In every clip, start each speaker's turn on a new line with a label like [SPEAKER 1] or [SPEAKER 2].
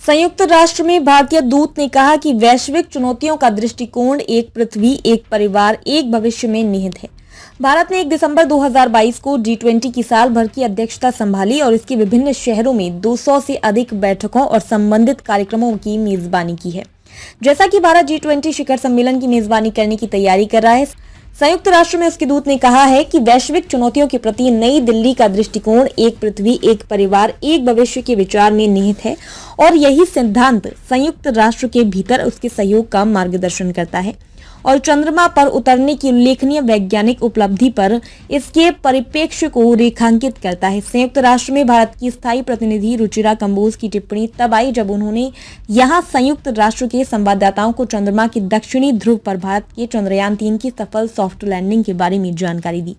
[SPEAKER 1] संयुक्त राष्ट्र में भारतीय दूत ने कहा कि वैश्विक चुनौतियों का दृष्टिकोण एक पृथ्वी, एक परिवार, एक भविष्य में निहित है। भारत ने 1 दिसंबर 2022 को G20 की साल भर की अध्यक्षता संभाली और इसके विभिन्न शहरों में 200 से अधिक बैठकों और संबंधित कार्यक्रमों की मेजबानी की है। जैसा कि भारत G20 शिखर सम्मेलन की मेजबानी करने की तैयारी कर रहा है, संयुक्त राष्ट्र में उसके दूत ने कहा है कि वैश्विक चुनौतियों के प्रति नई दिल्ली का दृष्टिकोण एक पृथ्वी, एक परिवार, एक भविष्य के विचार में निहित है और यही सिद्धांत संयुक्त राष्ट्र के भीतर उसके सहयोग का मार्गदर्शन करता है और चंद्रमा पर उतरने की उल्लेखनीय वैज्ञानिक उपलब्धि पर इसके परिप्रेक्ष्य को रेखांकित करता है। संयुक्त राष्ट्र में भारत की स्थायी प्रतिनिधि रुचिरा कंबोज की टिप्पणी तब आई जब उन्होंने यहां संयुक्त राष्ट्र के संवाददाताओं को चंद्रमा के दक्षिणी ध्रुव पर भारत के चंद्रयान 3 की सफल सॉफ्ट लैंडिंग के बारे में जानकारी दी।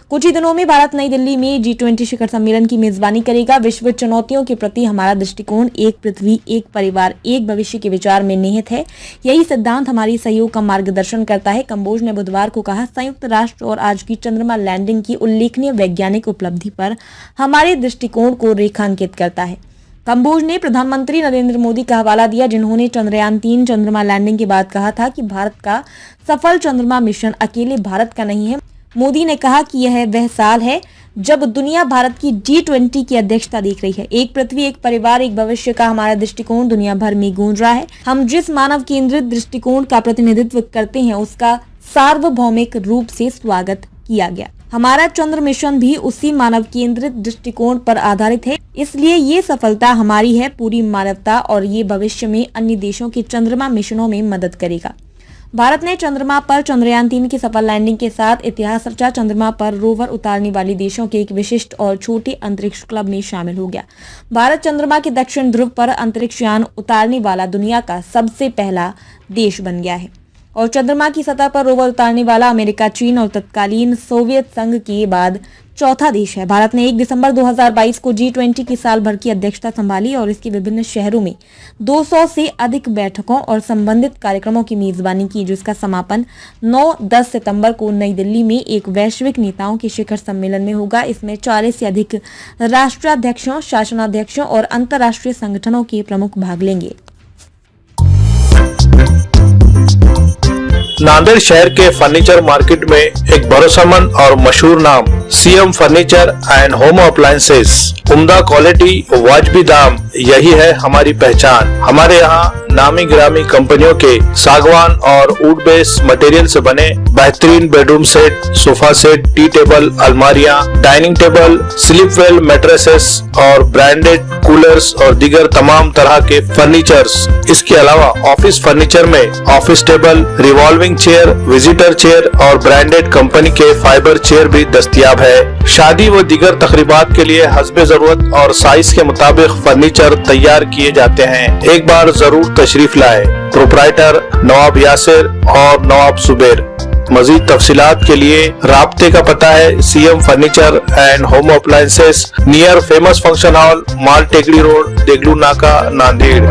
[SPEAKER 1] कुछ ही दिनों में भारत नई दिल्ली में G20 शिखर सम्मेलन की मेजबानी करेगा। विश्व चुनौतियों के प्रति हमारा दृष्टिकोण एक पृथ्वी, एक परिवार, एक भविष्य के विचार में निहित है। यही सिद्धांत हमारी सहयोग का मार्गदर्शन करता है। कंबोज ने बुधवार को कहा, संयुक्त राष्ट्र और आज की चंद्रमा लैंडिंग की उल्लेखनीय वैज्ञानिक उपलब्धि पर हमारे दृष्टिकोण को रेखांकित करता है। कंबोज ने प्रधानमंत्री नरेंद्र मोदी का हवाला दिया, जिन्होंने चंद्रयान 3 चंद्रमा लैंडिंग के बाद कहा था कि भारत का सफल चंद्रमा मिशन अकेले भारत का नहीं है। मोदी ने कहा कि यह वह साल है जब दुनिया भारत की G20 की अध्यक्षता देख रही है। एक पृथ्वी, एक परिवार, एक भविष्य का हमारा दृष्टिकोण दुनिया भर में गूंज रहा है। हम जिस मानव केंद्रित दृष्टिकोण का प्रतिनिधित्व करते हैं उसका सार्वभौमिक रूप से स्वागत किया गया। हमारा चंद्र मिशन भी उसी मानव केंद्रित दृष्टिकोण पर आधारित है, इसलिए ये सफलता हमारी है, पूरी मानवता, और ये भविष्य में अन्य देशों के चंद्रमा मिशनों में मदद करेगा। भारत ने चंद्रमा पर चंद्रयान 3 की सफल लैंडिंग के साथ इतिहास रचा। चंद्रमा पर रोवर उतारने वाली देशों के एक विशिष्ट और छोटे अंतरिक्ष क्लब में शामिल हो गया। भारत चंद्रमा के दक्षिण ध्रुव पर अंतरिक्ष यान उतारने वाला दुनिया का सबसे पहला देश बन गया है और चंद्रमा की सतह पर रोवर उतारने वाला अमेरिका, चीन और तत्कालीन सोवियत संघ के बाद चौथा देश है। भारत ने 1 दिसंबर 2022 को G20 की साल भर की अध्यक्षता संभाली और इसके विभिन्न शहरों में 200 से अधिक बैठकों और संबंधित कार्यक्रमों की मेजबानी की, जिसका समापन 9-10 सितंबर को नई दिल्ली में एक वैश्विक नेताओं के शिखर सम्मेलन में होगा। इसमें 40 से अधिक राष्ट्राध्यक्षों, शासनाध्यक्षों और अंतर्राष्ट्रीय संगठनों के प्रमुख भाग लेंगे।
[SPEAKER 2] नांदेड़ शहर के फर्नीचर मार्केट में एक भरोसेमंद और मशहूर नाम CM furniture and home appliances, उम्दा क्वालिटी, वाजबी दाम, यही है हमारी पहचान। हमारे यहाँ नामी गिरामी कंपनियों के सागवान और वुड बेस मटेरियल से बने बेहतरीन bedroom set, sofa set, tea table, अलमारियाँ, dining table, sleep well mattresses और ब्रांडेड कूलर्स और दीगर तमाम तरह के फर्नीचर्स। इसके अलावा ऑफिस फर्नीचर में office table, revolving chair, visitor chair और ब्रांडेड कंपनी के फाइबर चेयर भी दस्तयाब है। शादी व दीगर तकरीबात के लिए हस्बे जरूरत और साइज के मुताबिक फर्नीचर तैयार किए जाते हैं। एक बार जरूर तशरीफ लाए। प्रोप्राइटर नवाब यासिर और नवाब सुबेर। मजीद तफसीलात के लिए राब्ते का पता है CM furniture and home appliances, near famous function hall, Mal Tekdi road, Deglur नाका, नांदेड़।